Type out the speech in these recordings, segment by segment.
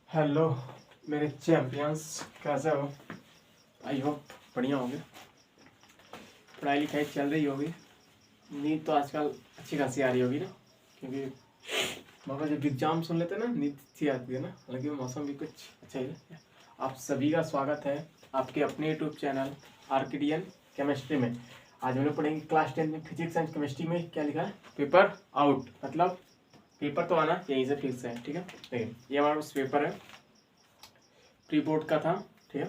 Hello मेरे champions, कैसे हो? आई होप बढ़िया होंगे। पढ़ाई लिखाई चल रही होगी। नींद तो आजकल अच्छी खासी आ रही होगी ना, क्योंकि बाबा जब एग्जाम सुन लेते हैं ना नींद अच्छी आती है ना। हालांकि मौसम भी कुछ अच्छा ही है। आप सभी का स्वागत है आपके अपने यूट्यूब चैनल आर्किडियन केमिस्ट्री में। आज हम लोग पढ़ेंगे क्लास 10 में फिजिक्स एंड केमिस्ट्री में क्या लिखा है, पेपर आउट। मतलब पेपर तो आना यहीं से फिक्स है, ठीक है। देखिए ये हमारे पास पेपर है, प्री बोर्ड का था, ठीक है,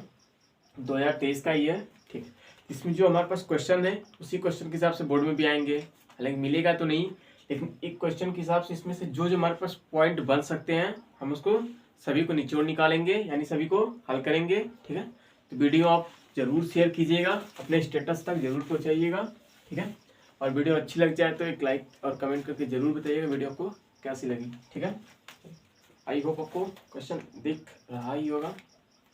2023 का ही है, ठीक है। इसमें जो हमारे पास क्वेश्चन है उसी क्वेश्चन के हिसाब से बोर्ड में भी आएंगे। हालांकि मिलेगा तो नहीं, लेकिन एक क्वेश्चन के हिसाब से इसमें से जो जो हमारे पास पॉइंट बन सकते हैं हम उसको सभी को निचोड़ निकालेंगे, यानी सभी को हल करेंगे, ठीक है। तो वीडियो आप जरूर शेयर कीजिएगा, अपने स्टेटस तक जरूर पहुँचाइएगा, ठीक है। और वीडियो अच्छी लग जाए तो एक लाइक और कमेंट करके जरूर बताइएगा वीडियो आपको कैसी लगी, ठीक है। आई होप आपको क्वेश्चन दिख रहा ही होगा,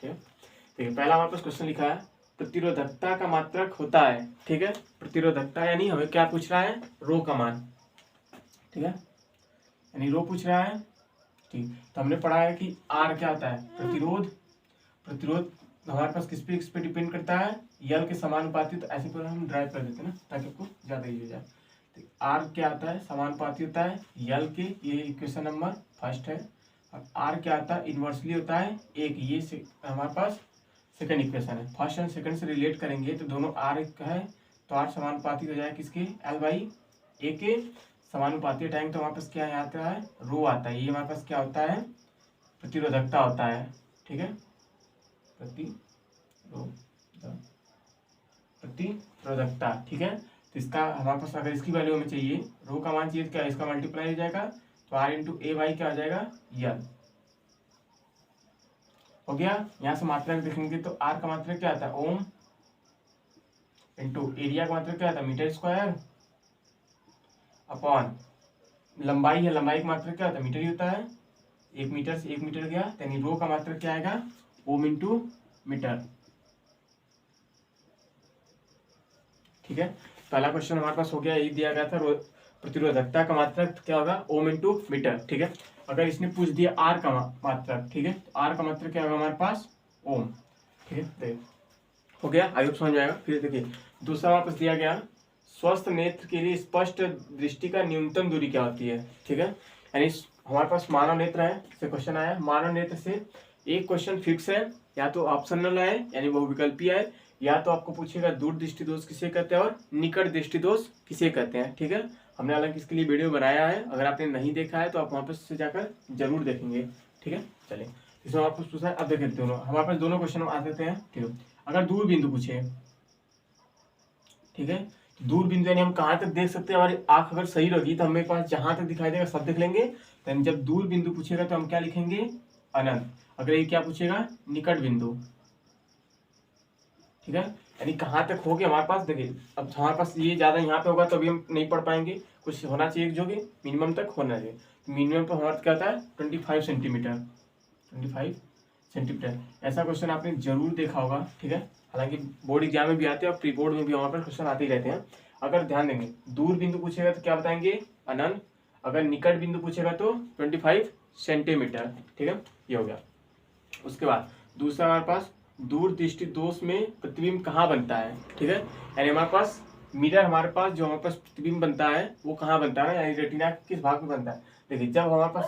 ठीक है। देखिए पहला हमारे पास क्वेश्चन लिखा है, प्रतिरोधकता का मात्रक होता है, ठीक है। प्रतिरोधकता यानी हमें क्या पूछ रहा है, रो का मान, ठीक है, यानी रो पूछ रहा है, ठीक। तो हमने पढ़ा है कि आर क्या होता है, प्रतिरोध। प्रतिरोध हमारे पास किस पे डिपेंड करता है, यल के समानुपाती। तो ऐसे पर हम ड्राइव कर देते हैं ना ताकि आपको ज्यादा इजी हो जाए। तो आर क्या आता है, समानुपाती होता है यल के, ये इक्वेशन नंबर फर्स्ट है। और आर क्या आता है, इन्वर्सली होता है एक, ये हमारे पास सेकंड इक्वेशन है। फर्स्ट एंड सेकंड से रिलेट करेंगे तो दोनों आर का है, तो आर समानुपाती हो जाए किसके, एल बाई ए के। समानुपाती हटाएंगे तो हमारे पास क्या आता है, रो आता है। ये हमारे पास क्या होता है, प्रतिरोधकता होता है, ठीक है। प्रतिरोधकता, ठीक है। तो इसका हमारे पास अगर इसकी वैल्यू हमें चाहिए, रो का मान चाहिए तो क्या इसका मल्टीप्लाई हो जाएगा, तो आर इंटू ए बाई क्या हो जाएगा, यल हो गया। यहां से मात्रक देखेंगे तो आर का मात्रक क्या आता है, ओम, इंटू एरिया का मात्रक क्या आता है, मीटर स्क्वायर, अपॉन लंबाई है, लंबाई का मात्रक क्या होता है, मीटर ही होता है। 1 मीटर से 1 मीटर गया, यानी रो का मात्रक क्या आएगा, ओम इंटू मीटर, ठीक है। पहला क्वेश्चन हमारे पास हो गया, यही दिया गया था, प्रतिरोधकता का मात्रक क्या होगा, ओम इंटू मीटर, ठीक है। अगर इसने पूछ दिया आर का मात्रक, ठीक है, तो आर का मात्रक क्या होगा हमारे पास, ओम, ठीक है। देखिए हो गया, आयु समझ जाएगा। फिर देखिए दूसरा हमारे पास दिया गया, स्वस्थ नेत्र के लिए स्पष्ट दृष्टि का न्यूनतम दूरी क्या होती है, ठीक है। यानी हमारे पास मानव नेत्र है, से क्वेश्चन आया, मानव नेत्र से एक क्वेश्चन फिक्स है, या तो ऑप्शनल है यानी बहुविकल्पीय है, या तो आपको पूछेगा दूर दृष्टि दोष किसे कहते हैं और निकट दृष्टि दोष किसे कहते हैं, ठीक है। हमने हालांकि इसके लिए वीडियो बनाया है, अगर आपने नहीं देखा है तो आप वहां पर से जाकर जरूर देखेंगे, ठीक है। चलिए इसमें आपको पूछा है, अब देखें दोनों हमारे पास दोनों क्वेश्चन आ जाते हैं, ठीक है। अगर दूर बिंदु पूछे, ठीक है, दूर बिंदु यानी हम कहाँ तक देख सकते हैं, हमारी आंख अगर सही रहेगी तो हमें पास जहां तक दिखाई देगा सब देख लेंगे। तो जब दूर बिंदु पूछेगा तो हम क्या लिखेंगे, अनंत। अगर ये क्या पूछेगा, निकट बिंदु, ठीक है, यानी कहाँ तक हो गया हमारे पास। देखिए अब हमारे पास ये ज्यादा यहाँ पे होगा तो अभी हम नहीं पढ़ पाएंगे, कुछ होना चाहिए जो कि मिनिमम तक होना चाहिए। तो मिनिमम पर हमारा क्या होता है, 25 सेंटीमीटर, 25 सेंटीमीटर। ऐसा क्वेश्चन आपने जरूर देखा होगा, ठीक है। हालांकि बोर्ड एग्जाम में भी आते हैं और प्री बोर्ड में भी हमारे पास क्वेश्चन आते ही रहते हैं। अगर ध्यान देंगे दूर बिंदु पूछेगा तो क्या बताएंगे, अनंत। अगर निकट बिंदु पूछेगा तो 25 सेंटीमीटर, ठीक है, ये हो गया। उसके बाद दूसरा हमारे पास, दूर दृष्टि दोष में प्रतिबिंब कहाँ बनता है, ठीक है। यानी हमारे पास मिरर, हमारे पास जो हमारे पास प्रतिबिंब बनता है वो कहाँ बनता है, यानी रेटिना किस भाग में बनता है। देखिए जब हमारे पास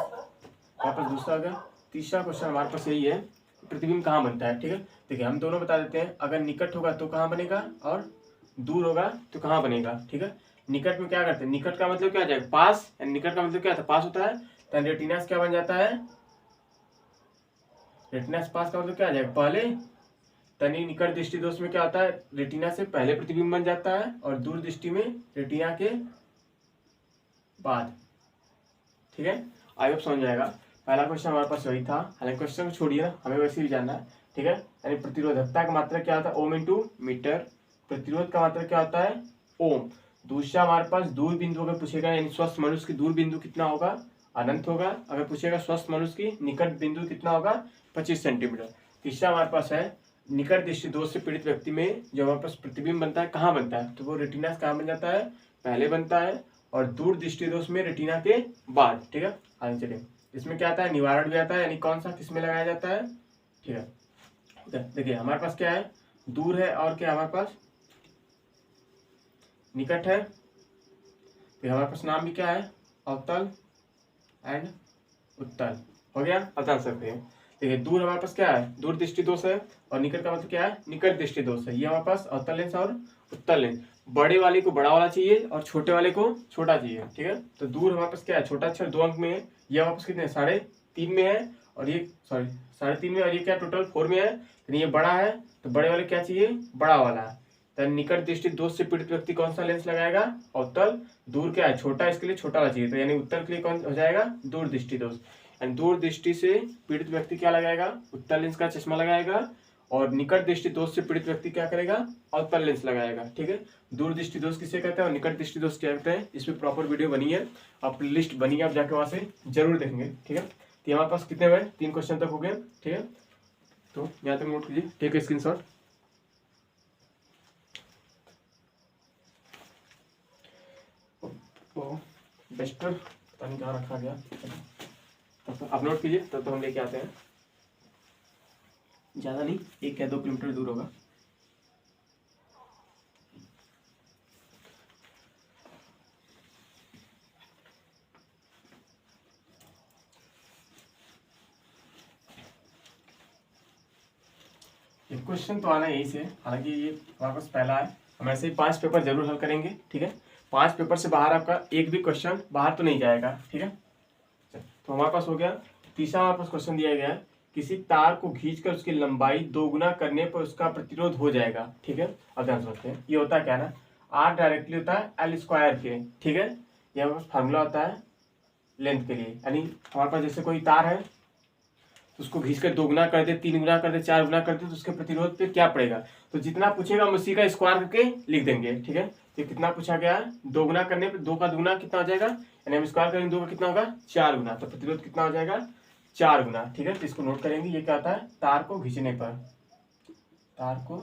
दूसरा आ गया, तीसरा क्वेश्चन हमारे पास यही है, प्रतिबिंब कहाँ बनता है, ठीक है। देखिए हम दोनों बता देते हैं, अगर निकट होगा तो कहाँ बनेगा और दूर होगा तो कहाँ बनेगा, ठीक है। निकट में क्या करते हैं, निकट का मतलब क्या आ जाएगा, पास, निकट का मतलब क्या होता है, पास होता है। तो रेटिना क्या बन जाता है, रेटिना से पास का मतलब क्या आ जाएगा, पहले। तनी निकट दृष्टि दोष में क्या होता है, रेटिना से पहले प्रतिबिंब बन जाता है और दूर दृष्टि में रेटिना के बाद, ठीक है। आई होप समझ जाएगा। पहला क्वेश्चन हमारे पास वही था, हालांकि क्वेश्चन को छोड़िए ना, हमें वैसे भी जानना है, ठीक है। यानी प्रतिरोधकता का मात्रा क्या होता है, ओम इंटू मीटर। प्रतिरोध का मात्रा क्या होता है, ओम। दूसरा हमारे पास दूर बिंदु अगर पूछेगा, यानी स्वस्थ मनुष्य की दूर बिंदु कितना होगा, अनंत होगा। अगर पूछेगा स्वस्थ मनुष्य की निकट बिंदु कितना होगा, 25 सेंटीमीटर। तीसरा हमारे पास है, निकट दृष्टि दोष से पीड़ित व्यक्ति में जो हमारे पास प्रतिबिंब बनता है कहाँ बनता है, तो वो रेटिना कहाँ बन जाता है, पहले बनता है, और दूर दृष्टि दोष में रेटिना के बाद, ठीक है। आगे चलिए इसमें क्या आता है, निवारण भी आता है, यानी कौन सा किस में लगाया जाता है, ठीक है। देखिए हमारे पास क्या है, दूर है और क्या हमारे पास निकट है, तो हमारे पास नाम भी क्या है, अवतल एंड उत्तल। हो गया, अब जान सकते हैं। देखिए दूर हमारे पास क्या है, दूर दृष्टि दोष है, और निकट का मतलब क्या है, निकट दृष्टि दोष है। ये हमारे पास अवतल लेंस और उत्तल लेंस। बड़े वाले को बड़ा वाला चाहिए और छोटे वाले को छोटा चाहिए, ठीक है। तो दूर हमारे पास क्या है, छोटा अक्षर 2 अंक में है, ये हमारे पास कितने 3.5 में है, और ये 3.5 में, और ये क्या टोटल 4 में है, यानी ये बड़ा है, तो बड़े वाले क्या चाहिए, बड़ा वाला। तो निकट दृष्टि दोष से पीड़ित व्यक्ति कौन सा लेंस लगाएगा, अवतल। दूर क्या है, छोटा, इसके लिए छोटा वाला चाहिए, तो यानी उत्तल के लिए कौन हो जाएगा, दूर दृष्टि दोष। एंड दूर दृष्टि से पीड़ित व्यक्ति क्या लगाएगा, उत्तल लेंस का चश्मा लगाएगा, और निकट दृष्टि दोष से पीड़ित व्यक्ति क्या करेगा, अवतल लेंस लगाएगा, ठीक है। दूर दृष्टि दोष किसे कहते हैं और निकट दृष्टि दोष क्या कहते हैं, इस पर प्रॉपर वीडियो बनी है, आप लिस्ट बनी है, आप जाके वहां से जरूर देखेंगे, ठीक है। तो हमारे पास कितने हुए, 3 क्वेश्चन तक हो गए, ठीक है। तो यहाँ तक नोट कीजिए, टेक ए स्क्रीनशॉट। बेस्टर पता नहीं कहाँ रखा गया, तो आप नोट कीजिए, तब तो हम लेके आते हैं। ज़्यादा नहीं, 1 या 2 किलोमीटर दूर होगा। ये क्वेश्चन तो आना यही से, हालांकि ये हमारे पास पहला है, हम ऐसे ही 5 पेपर जरूर हल करेंगे, ठीक है। 5 पेपर से बाहर आपका एक भी क्वेश्चन बाहर तो नहीं जाएगा, ठीक है। तो हमारे पास हो गया तीसरा, हमारे पास क्वेश्चन दिया गया है, किसी तार को खींचकर उसकी लंबाई 2 गुना करने पर उसका प्रतिरोध हो जाएगा, ठीक है। अब ध्यान समझते हैं, ये होता क्या ना, R डायरेक्टली होता है L² के, ठीक है। ये हमारे पास फार्मूला होता है लेंथ के लिए, यानी हमारे पास जैसे कोई तार है, उसको खींचकर 2 गुना कर दे, 3 गुना कर दे, 4 गुना कर दे, तो उसके प्रतिरोध पे क्या पड़ेगा, तो जितना पूछेगा हम उसी का स्क्वायर करके लिख देंगे, ठीक है। तो कितना पूछा गया है, 2 गुना करने पे 2 का दुगुना कितना हो जाएगा, यानी हम स्क्वायर करेंगे 2 का कितना होगा, 4 गुना, तो प्रतिरोध कितना हो जाएगा, 4 गुना, ठीक है। तो इसको नोट करेंगे, ये क्या होता है, तार को खींचने पर, तार को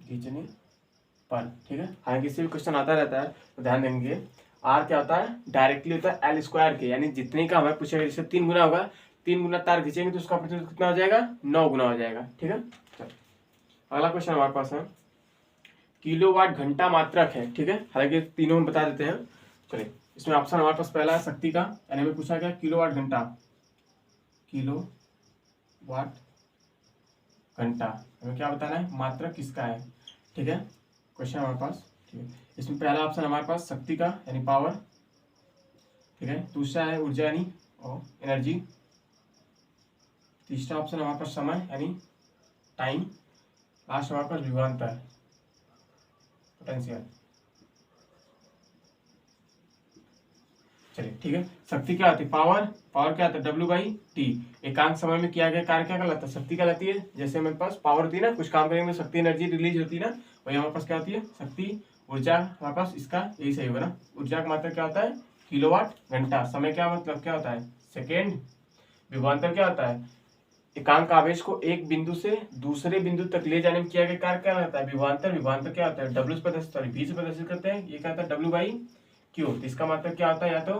खींचने पर, ठीक है। हालांकि इससे भी क्वेश्चन आता रहता है, तो ध्यान देंगे। R क्या होता है, डायरेक्टली होता है L² के, यानी जितने का हमें पूछेगा, जैसे 3 गुना होगा, 3 गुना तार खींचेंगे तो उसका प्रतिरोध कितना हो जाएगा, 9 गुना हो जाएगा, ठीक है। अगला क्वेश्चन हमारे पास है, किलोवाट घंटा मात्रक है, ठीक है। हालांकि तीनों हम बता देते हैं, चलिए। इसमें ऑप्शन हमारे पास पहला है शक्ति का, यानी हमें पूछा गया किलोवाट घंटा, किलोवाट घंटा, हमें क्या बताना है, मात्रक किसका है, ठीक है। क्वेश्चन हमारे पास, ठीक है। इसमें पहला ऑप्शन हमारे पास शक्ति का, यानी पावर, ठीक है। दूसरा है ऊर्जा यानी और एनर्जी। तीसरा ऑप्शन हमारे पास समय यानी टाइम। लास्ट हमारे पास विभवांतर, पोटेंशियल। चलिए ठीक है। शक्ति क्या होती है, पावर, पावर क्या होता है, W/T। एकांक समय में किया गया कार्य क्या कहलाता है, शक्ति कहलाती है। जैसे हमारे पास पावर होती है ना, कुछ काम करेंगे शक्ति एनर्जी रिलीज होती है ना, वही हमारे पास क्या होती है, शक्ति। ऊर्जा हमारे पास, इसका यही सही होगा ना, ऊर्जा का मात्रक क्या होता है, किलोवाट घंटा। समय क्या मतलब क्या होता है, सेकेंड। विभवांतर क्या होता है, एकांक आवेश को एक बिंदु से दूसरे बिंदु तक ले जाने में किया गया कार्य क्या रहता है, विभवांतर। विभवांतर क्या होता है, W से प्रदर्शित, V से प्रदर्शित करते हैं, ये क्या होता है W/Q। तो इसका मतलब क्या होता है, या तो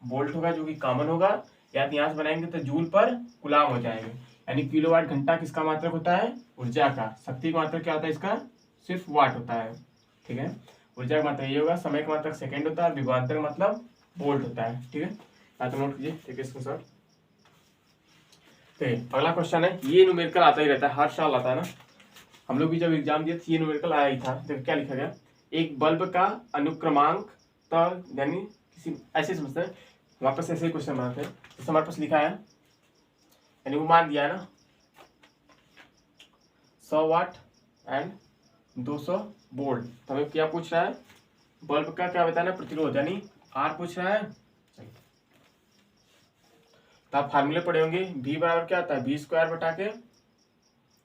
वोल्ट होगा जो कि कॉमन होगा, या तो यहाँ से बनाएंगे तो जूल पर गुलाम हो जाएंगे। यानी किलोवाट घंटा किसका मात्रक होता है, ऊर्जा का। शक्ति का मात्रक क्या होता है, इसका सिर्फ वाट होता है, ठीक है। ऊर्जा का मात्रक ये होगा, समय का मात्रक सेकेंड होता है, विभवांतर का मतलब वोल्ट होता है, ठीक है। या तो नोट कीजिए, ठीक है स्क्रीनशॉट। अगला क्वेश्चन है, ये न्यूमेरिकल आता ही रहता है, हर साल आता है ना, हम लोग भी जब एग्जाम दिए ये न्यूमेरिकल आया ही था। देखो क्या लिखा गया, एक बल्ब का अनुक्रमांक, यानी किसी ऐसे समझते हैं, हमारे पास ऐसे क्वेश्चन बनाते हैं, जैसे हमारे पास लिखा है, यानी वो मान दिया है ना 100 वाट एंड 200 वोल्ट। तो हमें क्या पूछ रहा है, बल्ब का क्या बताना, प्रतिरोध, यानी R पूछ रहा है। तो आप फार्मूले पढ़े होंगे, V बराबर क्या आता है, V² बटा के,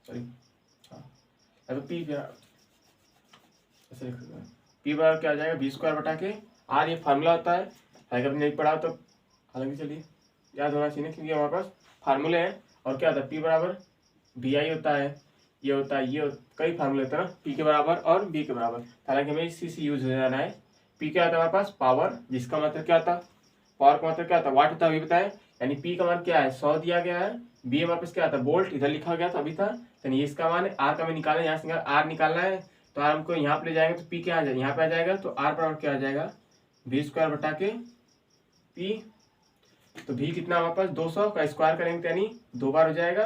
सॉरी तो P बराबर क्या आ जाएगा, V² बटा के R। ये फार्मूला होता है, अगर नहीं पढ़ा तो हालांकि चलिए याद होना चाहिए, क्योंकि हमारे पास फार्मूले हैं। और क्या होता है, P बराबर VI होता है, ये होता है, ये कई फार्मूले होते हैं ना, P के बराबर और V के बराबर। हालांकि हमें इसी से यूज हो जाना है। P क्या होता है हमारे पास, पावर, जिसका मतलब क्या होता है, पावर का मतलब क्या होता है, वाट होता है, अभी बताए। यानी पी का मान क्या है 100 दिया गया है, बी हमारे पास क्या था वोल्ट, इधर लिखा गया था अभी था, यानी ये इसका मान है, आर का हमें निकालना है, यहाँ से आर निकालना है, तो आर हमको यहाँ पे ले जाएंगे तो पी क्या आ जाएगा यहाँ पे आ जाएगा, तो आर बराबर क्या आ जाएगा वी स्क्वायर बटा के पी, तो भी कितना हमारे पास 200 का स्क्वायर करेंगे यानी 2 बार हो जाएगा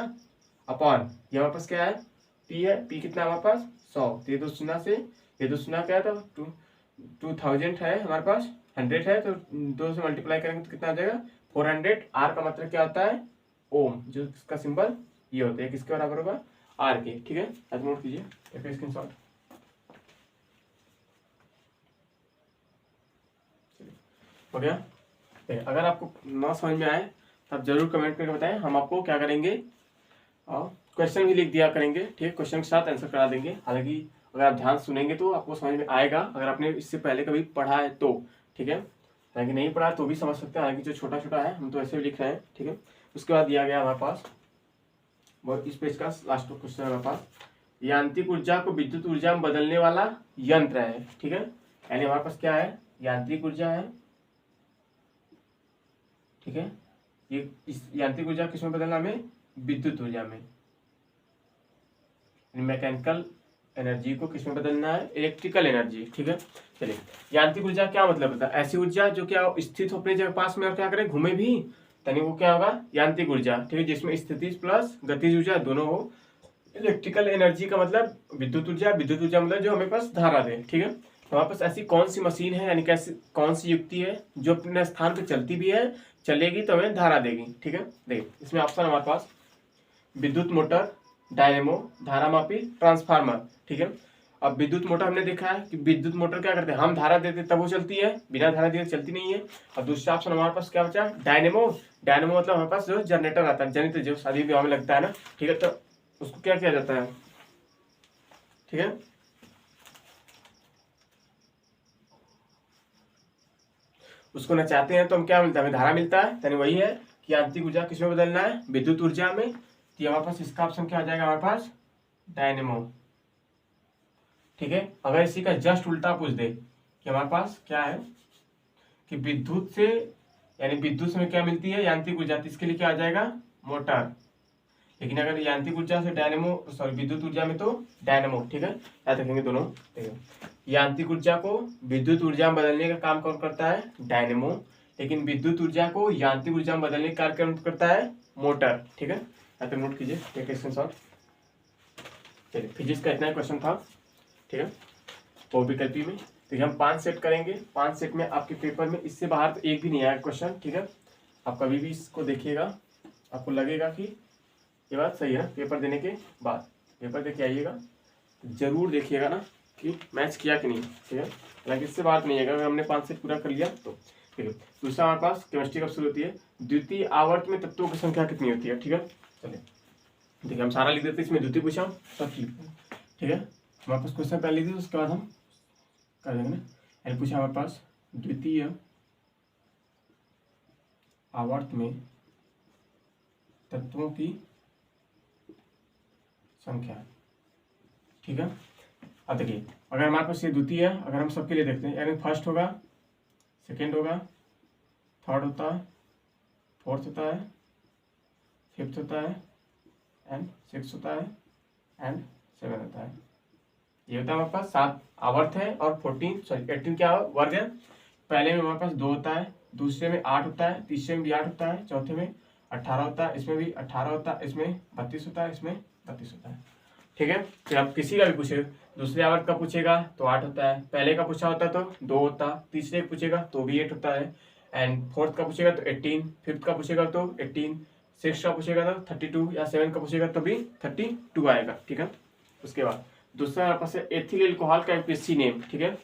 अपॉन ये हमारे पास क्या है पी है, पी कितना हमारे पास 100, तो ये 2 शून्य से ये 2 शून्य क्या था 2000 है हमारे पास 100 है, तो 2 से मल्टीप्लाई करेंगे तो कितना आ जाएगा 400। आर का मतलब क्या होता है ओम, जो इसका सिंबल ये होता है, किसके बराबर होगा आर के। ठीक है, आज नोट कीजिए स्क्रीनशॉट। हो गया। अगर आपको ना समझ में आए तो आप जरूर कमेंट करके बताएं, हम आपको क्या करेंगे और क्वेश्चन भी लिख दिया करेंगे। ठीक है, क्वेश्चन के साथ आंसर करा देंगे। हालांकि अगर आप ध्यान सुनेंगे तो आपको समझ में आएगा, अगर आपने इससे पहले कभी पढ़ा है तो। ठीक है, हालांकि नहीं पढ़ा तो भी समझ सकते हैं, हालांकि जो छोटा छोटा है हम तो ऐसे भी लिख रहे हैं। ठीक है, उसके बाद दिया गया हमारे पास वो इस पेज का लास्ट क्वेश्चन है हमारे पास, यांत्रिक ऊर्जा को विद्युत ऊर्जा में बदलने वाला यंत्र है। ठीक है, यानी हमारे पास क्या है यांत्रिक ऊर्जा है। ठीक है, ये इस यांत्रिक ऊर्जा किसमें बदलना हमें विद्युत ऊर्जा में, मैकेनिकल एनर्जी को किसमें बदलना है इलेक्ट्रिकल एनर्जी। ठीक है, चलिए यांत्रिक ऊर्जा क्या मतलब होता है, ऐसी ऊर्जा जो क्या स्थित हो अपने जगह पास में और क्या करे घूमे भी, यानी वो क्या होगा यांत्रिक ऊर्जा। ठीक है, जिसमें स्थिति प्लस गतिज ऊर्जा दोनों हो। इलेक्ट्रिकल एनर्जी का मतलब विद्युत ऊर्जा, विद्युत ऊर्जा मतलब जो हमें पास धारा दे। ठीक है, तो हमारे पास ऐसी कौन सी मशीन है, यानी कैसी कौन सी युक्ति है जो अपने स्थान पर चलती भी है, चलेगी तो हमें धारा देगी। ठीक है, देखिए इसमें ऑप्शन हमारे पास विद्युत मोटर, डायनेमो, धारामापी, ट्रांसफार्मर। ठीक है, अब विद्युत मोटर हमने देखा है कि विद्युत मोटर क्या करते हैं, हम धारा देते तब वो चलती है, बिना धारा दिए चलती नहीं है। और दूसरा ऑप्शन हमारे पास क्या बचा डायनेमो, डायनेमो मतलब हमारे पास जो जनरेटर आता है, जनित्र जो शादी विवाह में लगता है ना। ठीक है, तो उसको क्या किया जाता है, ठीक है उसको नचाते हैं तो हम क्या मिलता है हमें धारा मिलता है, यानी वही है कि यांत्रिक ऊर्जा किसमें बदलना है विद्युत ऊर्जा में। तो हमारे पास इसका ऑप्शन क्या आ जाएगा हमारे पास डायनेमो। ठीक है, अगर इसी का जस्ट उल्टा पूछ दे कि हमारे पास क्या है कि विद्युत से, यानी विद्युत में क्या मिलती है यांत्रिक ऊर्जा, तो इसके लिए क्या आ जाएगा मोटर। लेकिन अगर यांत्रिक ऊर्जा से डायनेमो सॉरी विद्युत ऊर्जा में तो डायनेमो। ठीक है, याद रखेंगे दोनों। ठीक है, यांत्रिक ऊर्जा को विद्युत ऊर्जा में बदलने का काम कौन करता है डायनेमो, लेकिन विद्युत ऊर्जा को यांत्रिक ऊर्जा में बदलने का कार्य करता है मोटर। ठीक है, यहाँ पे नोट कीजिए स्क्रीनशॉट। चलिए फिजिक्स का इतना क्वेश्चन था। ठीक है, वो विकल्पी में तो हम 5 सेट करेंगे, 5 सेट में आपके पेपर में इससे बाहर तो एक भी नहीं आया क्वेश्चन। ठीक है, आप कभी भी इसको देखिएगा, आपको लगेगा कि ये बात सही है ना, पेपर देने के बाद पेपर दे के आइएगा जरूर देखिएगा ना कि मैच किया कि नहीं। ठीक है, हालांकि इससे बात नहीं है, अगर हमने 5 सेट पूरा कर लिया तो। ठीक है, दूसरा हमारे पास केमिस्ट्री कब शुरू होती है, द्वितीय आवर्त में तत्वों की संख्या कितनी होती है। ठीक है, चलिए देखिए हम सारा लिख देते, इसमें द्वितीय पूछा सब ठीक। ठीक है, हमारे पास क्वेश्चन पहले लिख, उसके बाद हम कर देंगे ना। यानी पूछा हमारे पास द्वितीय आवर्त में तत्वों की संख्या। ठीक है, अब देखिए अगर हमारे पास ये द्वितीय है, अगर हम सबके लिए देखते हैं, यानी फर्स्ट होगा, सेकेंड होगा, थर्ड होता है, फोर्थ होता है, फिफ्थ होता है, एंड सिक्स होता है, एंड 7 होता है। ये होता है हमारे पास 7 आवर्त है, और 18 क्या वर्ग है। पहले में हमारे पास 2 होता है, दूसरे में 8 होता है, तीसरे में भी 8 होता है, चौथे में 18 होता है, इसमें भी 18 होता है, इसमें 32 होता है, इसमें 32 होता है। ठीक है, फिर आप किसी का भी पूछेगा, दूसरे आवर्त का पूछेगा तो 8 होता है, पहले का पूछा होता तो 2 होता, तीसरे का पूछेगा तो भी 8 होता है, एंड फोर्थ का पूछेगा तो 18, फिफ्थ का पूछेगा तो 18, सिक्स का पूछेगा तो 32, या 7 का पूछेगा तो भी 32 आएगा। ठीक है, उसके बाद दूसरा हमारे पास है एथिल एल्कोहल का यूपीएससी नेम। ठीक है,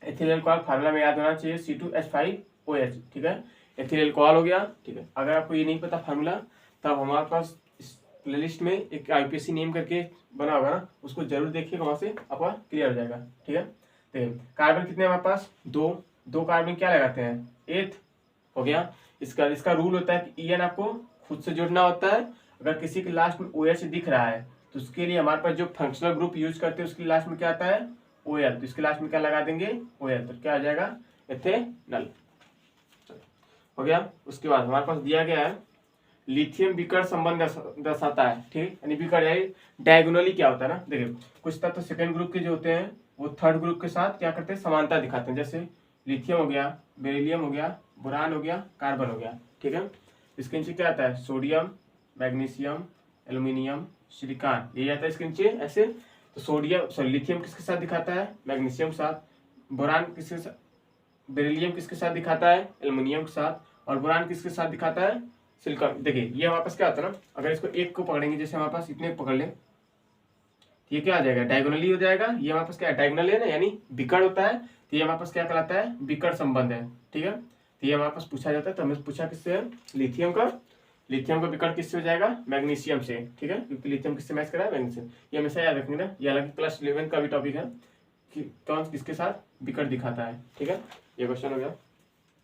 एथिल एल्कोहल फार्मूला में याद होना चाहिए C2H5OH। ठीक है, एथिल एल्कोहल हो गया। ठीक है, अगर आपको ये नहीं पता फार्मूला तब हमारे पास प्लेलिस्ट में एक आईपीएससी नेम करके बना होगा ना, उसको जरूर देखिएगा, वहां से आपका क्लियर हो जाएगा। ठीक है, देखिए कार्बन कितने हमारे पास 2 कार्बन क्या लगाते हैं 8 हो गया। इसका रूल होता है कि EN आपको खुद से जोड़ना होता है। अगर किसी के लास्ट में OH दिख रहा है तो उसके लिए हमारे पास जो फंक्शनल ग्रुप यूज करते हैं उसके लास्ट में क्या आता है OL, तो इसके लास्ट में क्या लगा देंगे OL, तो क्या आ जाएगा एथेनॉल। हो गया। उसके बाद हमारे पास दिया गया है लिथियम विकर्ण संबंध दर्शाता है, ठीक, यानी विकर्ण यानी डायगोनली क्या होता है ना, देखिए कुछ तत्व सेकंड ग्रुप के जो होते हैं वो थर्ड ग्रुप के साथ क्या करते हैं, समानता दिखाते हैं। जैसे लिथियम हो गया, बेरिलियम हो गया, बोरान हो गया, कार्बन हो गया, ठीक है। इसके नीचे क्या आता है, सोडियम, मैग्नीशियम, एल्यूमिनियम, सिलिकॉन, ये आता है इसके नीचे ऐसे। तो सोडियम सॉरी लिथियम किसके साथ दिखाता है, मैग्नीशियम के साथ, बोरान किसके साथ, बेरिलियम किसके साथ दिखाता है, एल्यूमिनियम के साथ, और बोरान किसके साथ दिखाता है, सिलिकॉन। देखिए ये हमारे पास क्या होता है ना, अगर इसको एक को पकड़ेंगे, जैसे हमारे पास इतने पकड़ लें, ये क्या आ जाएगा, डायगोनली हो जाएगा। ये हमारे पास क्या है, डायगोनल है ना, यानी विकर्ण होता है। तो ये हमारे पास क्या कहलाता है, विकर्ण संबंध है, ठीक है। तो ये हमारे पास पूछा जाता है, तो हमें पूछा किससे है, लिथियम का। लिथियम का विकर्ण किससे हो जाएगा, मैग्नीशियम से, ठीक है, क्योंकि लिथियम किससे मैच करा है, मैग्नीशियम। ये हमेशा याद रखेंगे ना, ये हालांकि क्लास 11 का भी टॉपिक है कि कौन किसके साथ विकर्ण दिखाता है, ठीक है। ये क्वेश्चन हो गया।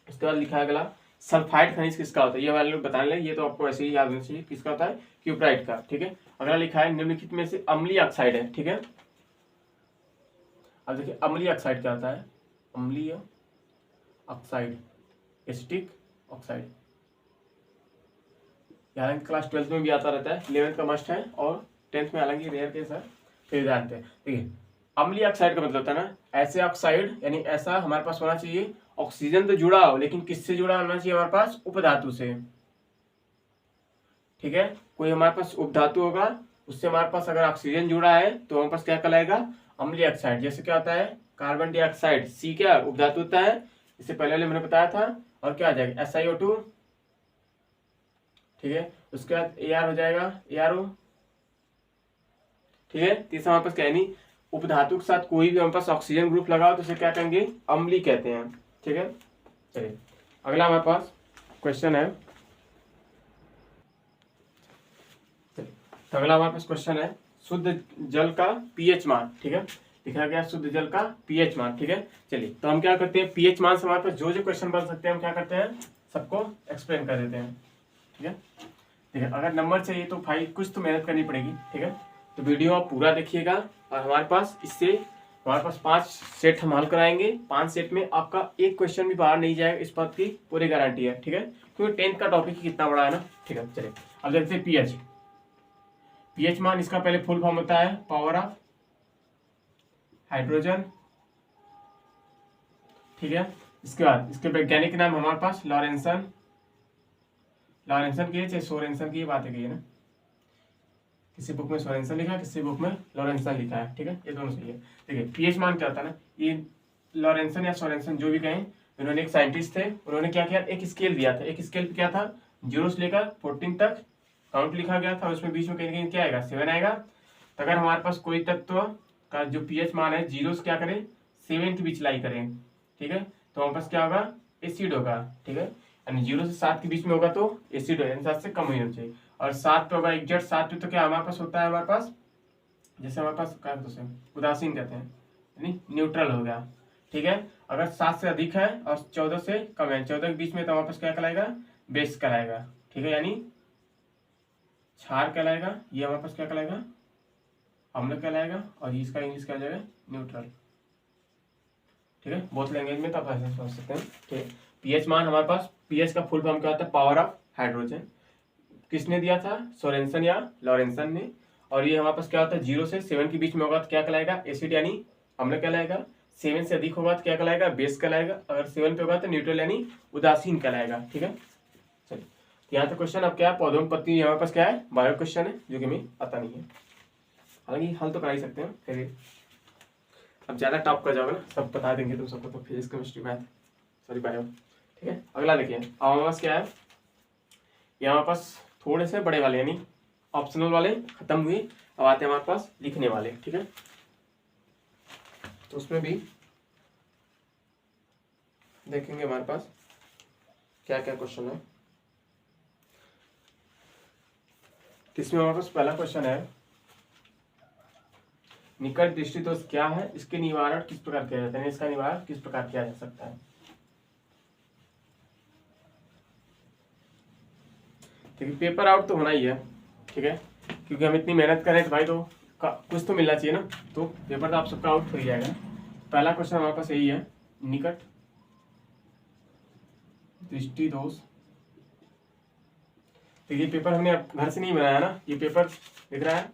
उसके बाद लिखा है अगला, सल्फाइड खनिज किसका होता है, ये वाले लोग बता लें, ये तो आपको ऐसे ही याद होना चाहिए किसका होता है, क्यूप्राइट का, ठीक है। अगला लिखा है निम्नलिखित में से अम्लीय ऑक्साइड है, ठीक है। अब देखिए अम्लीय ऑक्साइड क्या होता है, अम्लीय ऑक्साइड, एसिटिक ऑक्साइड, हालांकि क्लास 12 में भी आता रहता है, 11th का मस्ट है, और 10th में हालांकि रेयर केस है, फिर जानते हैं। देखिए अम्लीय ऑक्साइड का मतलब होता है ना, ऐसे ऑक्साइड यानी ऐसा हमारे पास होना चाहिए, ऑक्सीजन तो जुड़ा हो लेकिन किससे जुड़ा होना चाहिए, हमारे पास उपधातु से, ठीक है। कोई हमारे पास उपधातु होगा, उससे हमारे पास अगर ऑक्सीजन जुड़ा है तो हमारे पास क्या कहलाएगा, अम्लीय ऑक्साइड। जैसे क्या होता है, कार्बन डाइऑक्साइड, सी क्या उपधातु होता है, इससे पहले वाले मैंने बताया था। और क्या आ जाएगा, SiO2, ठीक है। उसके बाद Ar हो जाएगा, ArO, ठीक है। तीसरा हमारे पास क्या है, नहीं उपधातु के साथ कोई भी हमारे पास ऑक्सीजन ग्रुप लगा हो तो उसे क्या कहेंगे, अम्लीय कहते हैं, ठीक है। चलिए अगला हमारे पास क्वेश्चन है, तो अगला हमारे पास क्वेश्चन है शुद्ध जल का पीएच मान, ठीक है। लिखा गया शुद्ध जल का पीएच मान, ठीक है। चलिए तो हम क्या करते हैं, पीएच मान से हमारे पास जो जो क्वेश्चन बन सकते हैं हम क्या करते हैं, सबको एक्सप्लेन कर देते हैं, ठीक है। देखिए अगर नंबर चाहिए तो भाई कुछ तो मेहनत करनी पड़ेगी, ठीक है। तो वीडियो आप पूरा देखिएगा, और हमारे पास इससे हमारे पास 5 सेट हम हल कराएंगे। 5 सेट में आपका एक क्वेश्चन भी बाहर नहीं जाएगा, इस बात की पूरी गारंटी है, ठीक है। क्योंकि 10th का टॉपिक ही कितना बड़ा है ना, ठीक है। चलिए अब देखते हैं पीएच। पीएच मान इसका पहले फुल फॉर्म होता है पावर ऑफ हाइड्रोजन, ठीक है। इसके बाद इसके वैज्ञानिक नाम हमारे पास लॉरेंसन, लॉरेंसन की चाहे सोरेंसन की बात है कही है ना, किसी बुक में सोरेंसन लिखा है, किसी बुक में लॉरेंसन लिखा है, ठीक है। ये दोनों सही है। देखिए पीएच मान क्या होता है ना, ये लॉरेंसन या सोरेंसन जो भी कहें, उन्होंने एक साइंटिस्ट थे, उन्होंने क्या किया, एक स्केल दिया था। एक स्केल पे क्या था, 0 से लेकर 14 तक काउंट लिखा गया था, उसमें बीच में कहीं कहीं क्या आएगा, 7 आएगा। तो अगर हमारे पास कोई तत्व का जो पीएच मान है 0 से क्या करें, 7 के बीच लाई करें, ठीक है, तो हमारे पास क्या होगा, एसिड होगा, ठीक है। यानी 0 से 7 के बीच में होगा तो एसिड होगा, 7 से कम होना चाहिए। और 7 पे होगा एग्जैक्ट 7 पे, तो क्या हमारे पास होता है, हमारे पास जैसे हमारे पास क्या कहते हैं, उदासीन कहते हैं, यानी न्यूट्रल हो गया, ठीक है। अगर 7 से अधिक है और 14 से कम है, 14 के बीच में, तो हमारे पास क्या कहलाएगा, बेस कहलाएगा, ठीक है, यानी क्षार कहलाएगा। ये हमारे पास क्या कहलाएगा, अम्ल कहलाएगा। और इसका इंग्लिश क्या हो जाएगा, न्यूट्रल, ठीक है। बहुत लैंग्वेज में तो आप ऐसे समझ सकते हैं, ठीक है। पीएच मान हमारे पास, पीएच का फुल फॉर्म क्या होता है, पावर ऑफ हाइड्रोजन। किसने दिया था, सोरेंसन या लॉरेंसन ने। और ये हमारे पास क्या होता है, 0 से 7 के बीच में होगा तो क्या कहलाएगा, एसिड यानी अम्ल कहलाएगा। 7 से अधिक होगा तो क्या कहलाएगा, बेस कहलाएगा। अगर 7 पे होगा तो न्यूट्रल यानी उदासीन कहलाएगा, ठीक है। चलिए यहाँ तो क्वेश्चन अब क्या है, पौधों में पत्ती, हमारे पास क्या है, बायो क्वेश्चन है, जो कि हमें पता नहीं है, हालांकि हल तो करा ही सकते हैं। फिर अब ज़्यादा टॉप कर जाओगे ना, सब बता देंगे तुम सबको, तो physics chemistry math sorry bio, ठीक है। अगला देखिए, अब हमारे पास क्या है, ये हमारे पास थोड़े से बड़े वाले यानी ऑप्शनल वाले खत्म हुए, अब आते हैं हमारे पास लिखने वाले, ठीक है। तो उसमें भी देखेंगे हमारे पास क्या क्या क्वेश्चन है। इसमें हमारे पास पहला क्वेश्चन है, निकट दृष्टि दोष क्या है, इसके निवारण किस प्रकार किया जाता है, इसका निवारण किस प्रकार किया जा सकता है। ठीक है, पेपर आउट तो होना ही है, ठीक है, क्योंकि हम इतनी मेहनत करें तो भाई तो कुछ तो मिलना चाहिए ना, तो पेपर तो आप सबका आउट हो ही जाएगा। पहला क्वेश्चन हमारे पास यही है, निकट दृष्टि दोष। तो ये पेपर हमने घर से नहीं बनाया ना, ये पेपर दिख रहा है,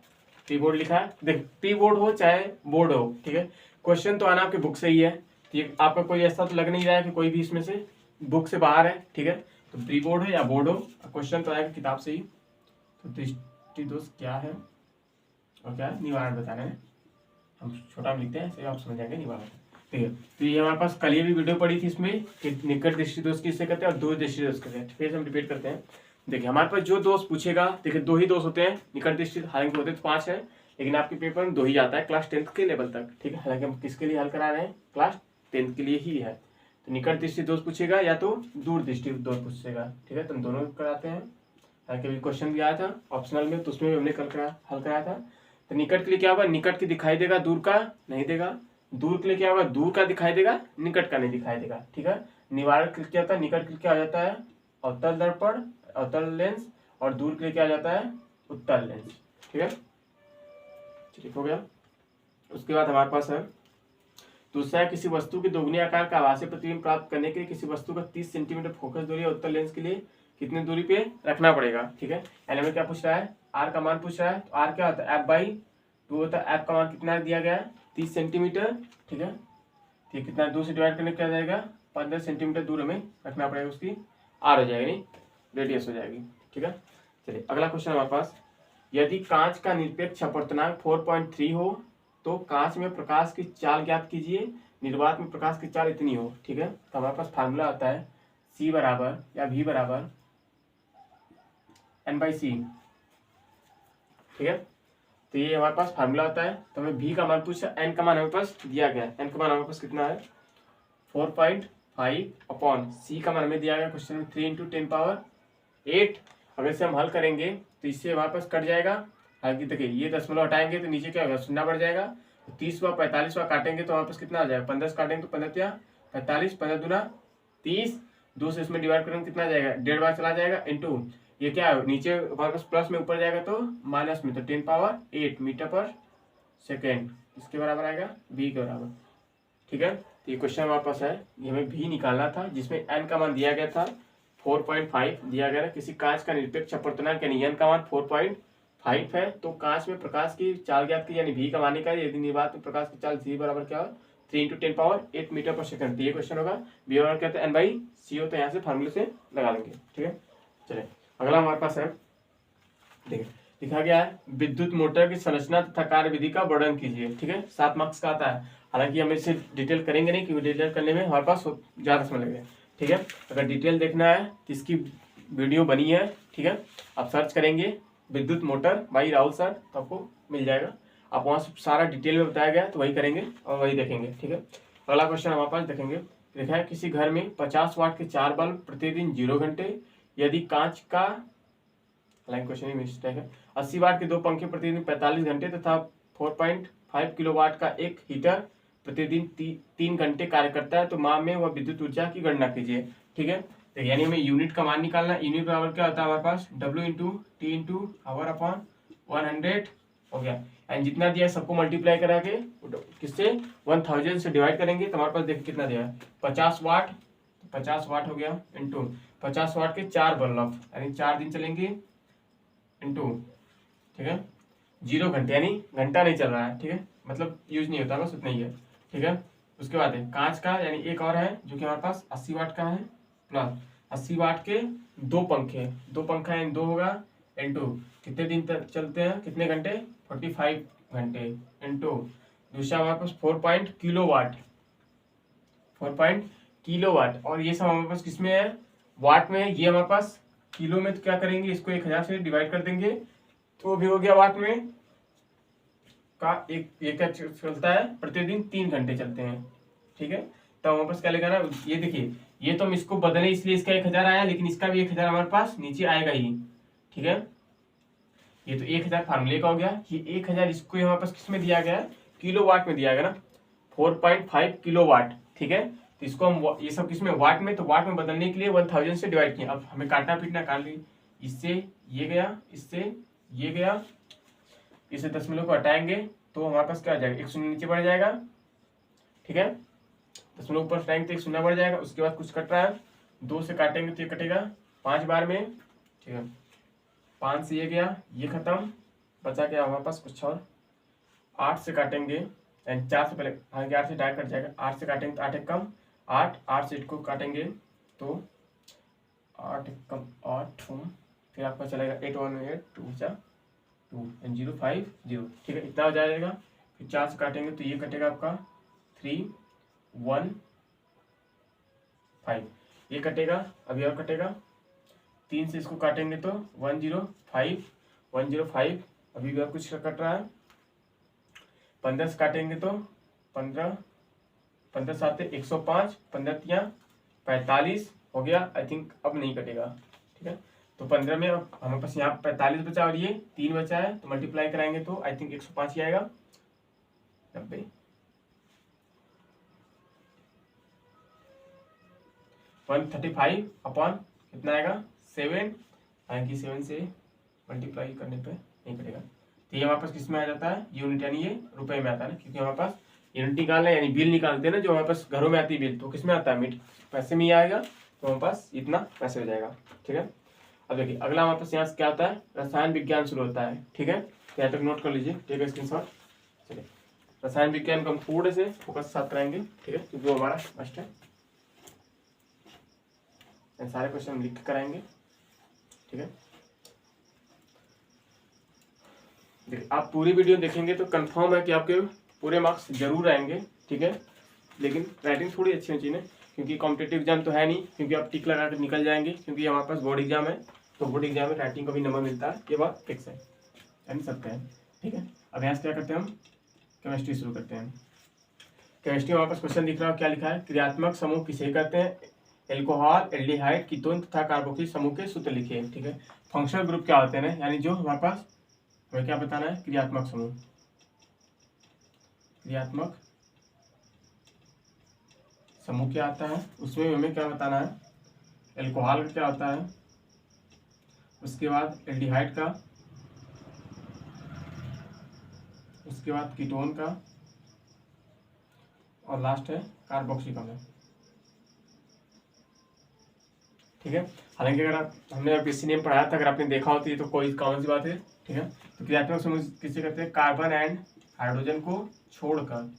प्री बोर्ड लिखा है। देख, प्री बोर्ड हो चाहे बोर्ड हो, ठीक है, क्वेश्चन तो आना आपकी बुक से ही है। तो ये आपका कोई ऐसा तो लग नहीं रहा है कि कोई भी इसमें से बुक से बाहर है, ठीक है। तो प्री बोर्ड हो या बोर्ड हो, क्वेश्चन तो आएगा किताब से ही। तो दृष्टि दोष क्या है और क्या है, निवारण बताना है। हम छोटा में लिखते हैं, ऐसे आप समझ जाएंगे निवारण, ठीक है। तो ये हमारे पास कल ये भी वीडियो पड़ी थी इसमें कि निकट दृष्टि दोष किससे करते हैं और दूर दृष्टि दोष करते हैं। फिर हम रिपीट करते हैं। देखिए हमारे पास जो दोष पूछेगा, देखिए 2 ही दोष होते हैं निकट दृष्टि, हालांकि होते तो 5 है, लेकिन आपके पेपर में 2 ही आता है क्लास 10th के लेवल तक, ठीक है। हालांकि हम किसके लिए हल करा रहे हैं, क्लास 10th के लिए ही है। तो निकट दृष्टि दोष पूछेगा या तो दूर दृष्टि दोष पूछेगा, ठीक है। तो हम दोनों कराते हैं। हालांकि अभी क्वेश्चन भी आया था ऑप्शनल में, तो उसमें भी हमने कल हल कराया था। तो निकट के लिए क्या होगा, निकट की दिखाई देगा, दूर का नहीं देगा। दूर के लिए क्या होगा, दूर का दिखाई देगा, निकट का नहीं दिखाई देगा, ठीक है। निवारण के लिए क्या होता है, निकट के लिए क्या हो जाता है, अवतल दर्पण, अवतल लेंस, और दूर के लिए क्या आ जाता है, उत्तल लेंस, ठीक है। ठीक हो गया। उसके बाद हमारे पास है दूसरा, किसी वस्तु के दोगुनी आकार का आभासी प्रतिबिंब प्राप्त करने के लिए किसी वस्तु का 30 सेंटीमीटर फोकस दूरी और उत्तल लेंस के लिए कितनी दूरी पे रखना पड़ेगा, ठीक है। यानी में क्या पूछ रहा है, आर का मान पूछ रहा है। तो आर क्या होता है, f/2 होता है। एफ का मान कितना दिया गया है, 30 सेंटीमीटर, ठीक है। ठीक, कितना 2 से डिवाइड करने क्या जाएगा, 15 सेंटीमीटर दूर हमें रखना पड़ेगा, उसकी आर हो जाएगी, नहीं रेडियस हो जाएगी, ठीक है। चलिए अगला क्वेश्चन हमारे पास, यदि कांच का निरपेक्ष अपवर्तनांक 4.3 हो तो कांच में प्रकाश की चाल ज्ञात कीजिए, निर्वात में प्रकाश की चाल इतनी हो, ठीक है। तो हमारे पास फार्मूला आता है C बराबर या V बराबर N/C, ठीक है। तो ये हमारे पास फार्मूला आता है। तो हमें V का मान पूछा, N का मान हमारे पास दिया गया है। N का मान हमारे पास कितना है 4.5 अपॉन C का मान हमें दिया गया क्वेश्चन में 3 × 10⁸। अगर इसे हम हल करेंगे तो इससे हमारे पास कट जाएगा। हालांकि देखिए ये दशमलव हटाएंगे तो नीचे क्या होगा, शून्य बढ़ जाएगा। तो 30वां 45वां काटेंगे तो हमारे पास कितना आ जाएगा, 15 से काटेंगे तो 15 × 45, 15 दूना 30, 2 से इसमें डिवाइड करेंगे कितना आ जाएगा, 1.5 बार चला जाएगा, इंटू ये क्या है नीचे हमारे पास प्लस में, ऊपर जाएगा तो माइनस में, तो 10⁸ मीटर पर सेकेंड, इसके बराबर आएगा V के बराबर, ठीक है। तो ये क्वेश्चन हमारे पास है, ये हमें V निकालना था, जिसमें N का मान दिया गया था 4.5 दिया गया है। किसी कांच का निरपेक्ष अपवर्तनांक यानी N का मान 4.5 है, तो कांच में प्रकाश की चाल ज्ञात की, यानी V का मान निकालिए। यदि निर्वात में प्रकाश की चाल C बराबर क्या हो, 3 × 10⁸ मीटर पर सेकंड। तो ये क्वेश्चन होगा V बराबर क्या होता है, N/C होता है। यहाँ से फार्मूले से लगा लेंगे, ठीक है। चलिए अगला हमारे पास है, देखिए लिखा गया है विद्युत मोटर की संरचना तथा कार्य विधि का वर्णन कीजिए, ठीक है। 7 मार्क्स का आता है। हालांकि हम इसे डिटेल करेंगे नहीं, क्योंकि डिटेल करने में हमारे पास ज़्यादा समय लगेगा, ठीक है। अगर डिटेल देखना है तो इसकी वीडियो बनी है, ठीक है। आप सर्च करेंगे विद्युत मोटर बाई राहुल सर तो आपको मिल जाएगा। आप वहाँ से सारा डिटेल में बताया गया तो वही करेंगे और वही देखेंगे, ठीक है। अगला क्वेश्चन हमारे पास देखेंगे, लिखा है किसी घर में 50 वाट के 4 बल्ब प्रतिदिन 0 घंटे, यदि कांच का, लाइन क्वेश्चन ही मिस्टेक है, 80 वाट के 2 पंखे प्रतिदिन 45 घंटे तथा 4.5 किलोवाट का एक हीटर प्रतिदिन 3 घंटे कार्य करता है, तो माह में वह विद्युत ऊर्जा की गणना कीजिए, ठीक है। तो यानी हमें यूनिट का मान निकालना है। यूनिट बराबर क्या होता है हमारे पास, W × T × आवर अपॉन 100 हो गया। एंड जितना दिया है सबको मल्टीप्लाई करा के किससे, 1000 से डिवाइड करेंगे तो हमारे पास देखिए कितना दिया है, 50 वाट, 50 वाट हो गया, इंटू 50 वाट के 4 बल्ब, यानी 4 दिन चलेंगे, इंटू, ठीक है, 0 घंटे, यानी घंटा नहीं चल रहा है, ठीक है, मतलब यूज नहीं होता, बस उतना ही है, ठीक है। उसके बाद है कांच का, यानी एक और है जो कि हमारे पास 80 वाट का है, प्लस 80 वाट के 2 पंखे, 2 पंखा यानी 2 होगा, इंटू कितने दिन तक चलते हैं, कितने घंटे, 45 घंटे, इंटू दूसरा हमारे पास 4 किलोवाट, और ये सब हमारे पास किसमें है, वाट में है। ये हमारे पास किलो में, तो क्या करेंगे इसको 1000 से डिवाइड कर देंगे तो भी हो गया वाट में का एक क्या चलता है, प्रतिदिन 3 घंटे चलते हैं, ठीक है। तो हमारे पास क्या लेगा ना, ये देखिए ये तो हम इसको बदले इसलिए इसका 1000 आया, लेकिन इसका भी 1000 हमारे पास नीचे आएगा ही, ठीक है। ये तो 1000 फार्मूले का हो गया, ये 1000 इसको हमारे पास किस में दिया गया है, किलो वाट में दिया गया ना, 4.5 किलो वाट, ठीक है। तो इसको हम ये सब किस में, वाट में, तो वाट में बदलने के लिए 1000 से डिवाइड किया। अब हमें काटना पीटना काट ली, इससे ये गया, इससे ये गया, इसे दशमलव को हटाएंगे तो हमारे पास क्या आ जाएगा, 1 शून्य नीचे बढ़ जाएगा, ठीक है। दशमलव ऊपर हटाएंगे तो 1 शून्य बढ़ जाएगा। उसके बाद कुछ कट रहा है, 2 से काटेंगे तो ये कटेगा 5 बार में, ठीक है। 5 से ये गया, ये खत्म, बचा क्या हमारे पास कुछ और। 8 से काटेंगे, यानी 4 से पहले, हालांकि 8 से डायरेक्ट कट जाएगा। 8 से काटेंगे तो 8 एक कम 8, 8 से 8 को काटेंगे तो 8 एक कम 8, फिर आपका चलेगा 8 1 8 2 जा 2 एंड 0 5 0, ठीक है, इतना हो जाएगा। फिर 4 से काटेंगे तो ये कटेगा आपका 3 1 5, ये कटेगा, अभी और कटेगा। 3 से इसको काटेंगे तो 1 0 5 1 0 5, अभी भी और कुछ कट रहा है। 15 से काटेंगे तो 15 15 7 105, 15 3 45 हो गया। आई थिंक अब नहीं कटेगा, ठीक है। तो 15 में अब हमारे पास यहाँ 45 बचा और ये 3 बचा है, तो मल्टीप्लाई कराएंगे तो आई थिंक 105 ही आएगा। 90 135 अपॉन कितना आएगा 7, हालांकि 7 से मल्टीप्लाई करने पे नहीं कटेगा। तो ये हमारे पास किस में आ जाता है यूनिट, यानी ये रुपए में आता है ना, क्योंकि हमारे पास यूनिट निकालना है, यानी बिल निकालते हैं ना, जो हमारे पास घरों में आती है बिल, तो किस में आता है मीट पैसे में ही आएगा, तो हमारे पास इतना पैसे हो जाएगा, ठीक है। अब देखिए अगला हमारे पास यहाँ से क्या आता है, रसायन विज्ञान शुरू होता है, ठीक है। यहाँ तक नोट कर लीजिए, ठीक है, स्क्रीनशॉट। चलिए रसायन विज्ञान को हम थोड़े से फोकस साथ कराएंगे, ठीक है, क्योंकि वो हमारा मस्ट है। सारे क्वेश्चन हम लिख के कराएंगे, ठीक है। देखिए आप पूरी वीडियो देखेंगे तो कंफर्म है कि आपके पूरे मार्क्स जरूर आएंगे, ठीक है। लेकिन राइटिंग थोड़ी अच्छी होनी चाहिए, क्योंकि कॉम्पिटेटिव एग्जाम तो है नहीं, क्योंकि आप टिक लगा कर निकल जाएंगे, क्योंकि हमारे पास बोर्ड एग्जाम है, तो बोर्ड एग्जाम में राइटिंग का भी नंबर मिलता है, ये बात फिक्स है, यानी सकते हैं, ठीक है। अब यहाँ से क्या करते हैं हम, केमिस्ट्री शुरू करते हैं। केमिस्ट्री में हमारे पास क्वेश्चन दिख रहा है, क्या लिखा है, क्रियात्मक समूह किसे कहते हैं, एल्कोहल, एल्डिहाइड, कीटोन तथा कार्बोक्सिल समूह के सूत्र लिखिए, ठीक है। फंक्शनल ग्रुप क्या होते हैं ना, यानी जो हमारे पास हमें क्या बताना है, क्रियात्मक समूह, क्रियात्मक समूह क्या आता है, उसमें हमें क्या बताना है, एल्कोहल का क्या होता है, उसके बाद एल्डिहाइड का, उसके बाद कीटोन का, और लास्ट है कार्बोक्सिल अम्ल, ठीक है। हालांकि अगर आप हमने पीसी नेम पढ़ाया था, अगर आपने देखा होती तो कोई कॉमन सी बात है, ठीक है। तो क्रियात्मक समूह किसे कहते हैं, कार्बन एंड हाइड्रोजन को छोड़कर,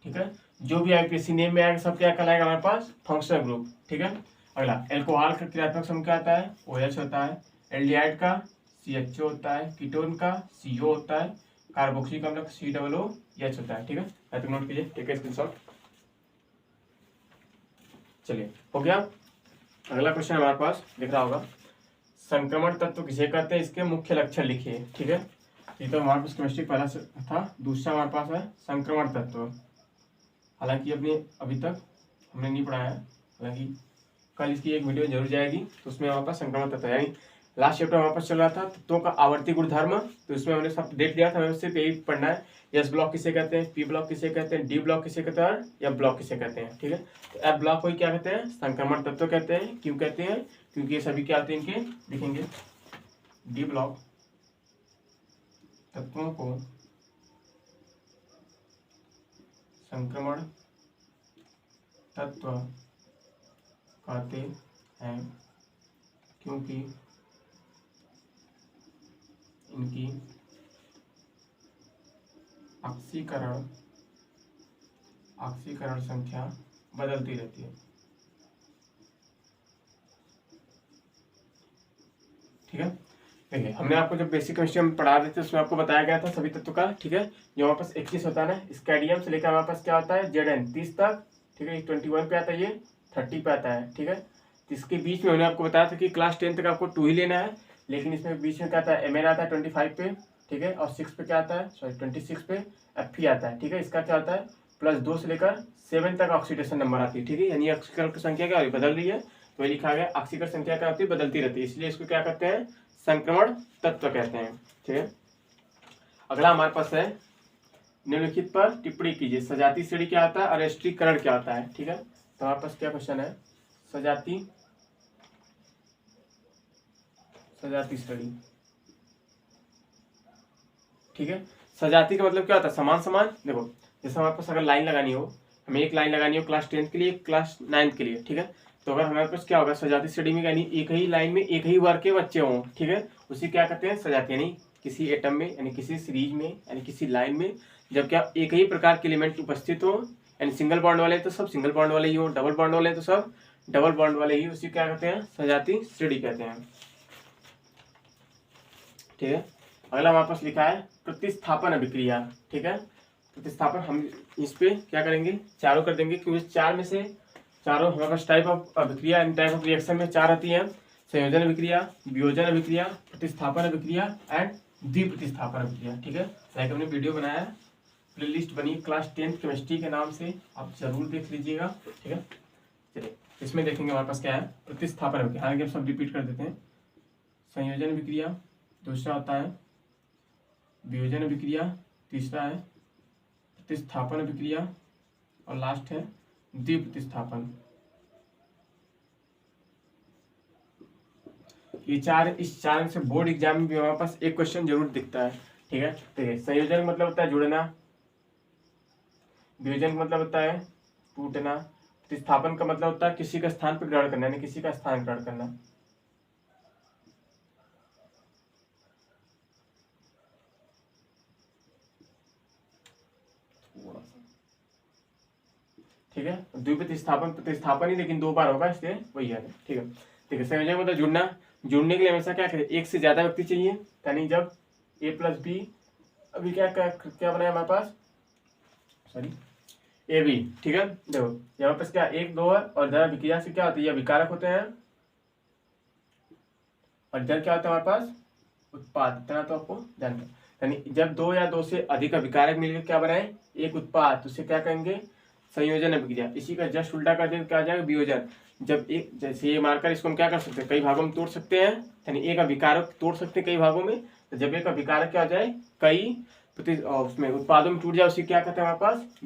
ठीक है। जो भी आईपीसी नेम में आएगा सब क्या कहलाएगा हमारे पास, फंक्शनल ग्रुप, ठीक है। अगला एल्कोहल का क्रियात्मक समूह क्या आता है, OH होता है, एल्डिहाइड का CHO होता है, कीटोन का CO होता है, कार्बोक्सिलिक अम्ल का COOH होता है, ठीक है। तो नोट कीजिए, ठीक है, स्क्रीनशॉट। चलिए हो गया। अगला क्वेश्चन हमारे पास दिख रहा होगा, संक्रमण तत्व किसे कहते हैं, इसके मुख्य लक्षण लिखिए, ठीक है। ये तो हमारे पास केमिस्ट्री पहला से था, दूसरा हमारे पास है संक्रमण तत्व। हालांकि अपने अभी तक हमने नहीं पढ़ाया है, हालांकि कल इसकी एक वीडियो जरूर जाएगी, तो उसमें हमारे पास संक्रमण तत्व है, यानी लास्ट चैप्टर हमारे पास चल रहा था तत्वों का आवर्ती गुणधर्म, तो इसमें हमने सब देख लिया था, हमें सिर्फ यही पढ़ना है, एस ब्लॉक किसे कहते हैं, पी ब्लॉक किसे कहते हैं, डी ब्लॉक किसे कहते हैं, एफ ब्लॉक किसे कहते हैं, ठीक है। तो एफ ब्लॉक को क्या कहते हैं, संक्रमण तत्व कहते हैं। क्यों कहते हैं, क्योंकि ये सभी क्या आते हैं, इनके लिखेंगे, डी ब्लॉक तत्वों को संक्रमण तत्व कहते हैं, क्योंकि इनकी ऑक्सीकरण संख्या बदलती रहती है, ठीक है। देखिए हमने आपको जब बेसिक केमिस्ट्री में पढ़ा रहे थे उसमें आपको बताया गया था सभी तत्वों का, ठीक है। जो हमारे पास 21 होता है ना, स्कैडियम से लेकर हमारे पास क्या होता है, Zn 30 तक, ठीक है। 21 पे आता है, ये 30 पे आता है, ठीक है। तो इसके बीच में हमने आपको बताया था कि क्लास 10 तक आपको 2 ही लेना है, लेकिन इसमें बीच में क्या आता है, Mn आता है 25 पे, ठीक है, और 6 पे क्या आता है, सॉरी 26 पे Fe आता है, ठीक है। इसका क्या होता है, +2 से लेकर 7 तक ऑक्सीडेशन नंबर आती है, ठीक है, यानी ऑक्सीकरण की संख्या क्या बदल रही है, तो लिखा गया ऑक्सीकरण संख्या क्या होती है, बदलती रहती है, इसलिए इसको क्या कहते हैं, संक्रमण तत्व कहते हैं, ठीक है। अगला हमारे पास है, निम्नलिखित पर टिप्पणी कीजिए, सजाती श्रेणी क्या आता है, अरेस्ट्रीकरण क्या होता है, ठीक है। तो हमारे पास क्या क्वेश्चन है, सजाती श्रेणी, ठीक है। सजाती का मतलब क्या होता है, समान समान। देखो जैसे हमारे पास अगर लाइन लगानी हो, हमें एक लाइन लगानी हो क्लास 10 के लिए, क्लास 9 के लिए, ठीक है। तो अगर हमारे पास क्या होगा सजाती श्रेणी में, यानी एक ही लाइन में एक ही वर्ग के बच्चे हों, ठीक है, उसी क्या कहते हैं सजाती, यानी किसी एटम में यानी किसी सीरीज में यानी किसी लाइन में जब क्या एक ही प्रकार के एलिमेंट उपस्थित हो, यानी सिंगल बॉन्ड वाले तो सब सिंगल बॉन्ड वाले ही हो, डबल बॉन्ड वाले तो सब डबल बॉन्ड वाले ही, उसी क्या कहते हैं सजाती श्रेणी कहते हैं। ठीक है, अगला हमारे पास लिखा है प्रतिस्थापन अभिक्रिया। ठीक है, प्रतिस्थापन हम इस पे क्या करेंगे चारों कर देंगे, क्योंकि चार में से चारों हमारे पास टाइप ऑफ अभिक्रिया टाइप ऑफ रिएक्शन में चार आती है, संयोजन अभिक्रिया, वियोजन अभिक्रिया, प्रतिस्थापन अभिक्रिया एंड द्विप्रतिस्थापन अभिक्रिया। ठीक है, लाइक हमने वीडियो बनाया है, प्ले लिस्ट बनी क्लास 10th केमिस्ट्री के नाम से, आप जरूर देख लीजिएगा। ठीक है, चलिए इसमें देखेंगे हमारे पास क्या है प्रतिस्थापन अभिक्रिया, हालांकि हम सब रिपीट कर देते हैं। संयोजन अभिक्रिया, दूसरा होता है वियोजन अभिक्रिया, तीसरा है प्रतिस्थापन अभिक्रिया और लास्ट है द्विप्रतिस्थापन। ये चार, इस चार से बोर्ड एग्जाम में भी हमारे पास एक क्वेश्चन जरूर दिखता है। ठीक है, देखिए संयोजन का मतलब होता है जुड़ना, वियोजन का मतलब होता है टूटना, प्रतिस्थापन का मतलब होता है किसी का स्थान पर ग्रहण करना, यानी किसी का स्थान ग्रहण करना। ठीक है, द्विप्रतिस्थापन प्रतिस्थापन ही लेकिन दो बार होगा, इसलिए वही है। ठीक है, ठीक है, संयोजन मतलब जुड़ना, जुड़ने के लिए हमेशा क्या करें एक से ज्यादा व्यक्ति चाहिए, यानी जब a प्लस बी, अभी क्या क्या क्या बनाया हमारे पास सॉरी ए बी। ठीक है, देखो यहाँ पास क्या एक दो है और इधर विक्रिया से क्या होती है विकारक होते हैं, और इधर क्या होता है हमारे पास उत्पाद, इतना तो आपको ध्यान रखना, यानी जब दो या दो से अधिक विकारक मिलकर क्या बनाए एक उत्पाद, तो उसे क्या कहेंगे संयोजन अभिक्रिया। इसी का जस्ट उल्टा कर दें क्या आ जाएगा वियोजन। जब एक जैसे ये मार्कर, इसको हम क्या कर सकते हैं कई भागों में तोड़ सकते हैं, यानी एक अभिकारक तोड़ सकते हैं कई भागों में, तो जब एक अभिकारक क्या हो जाए कई उसमें उत्पादों में टूट जाए, उसी क्या कहते हैं हमारे पास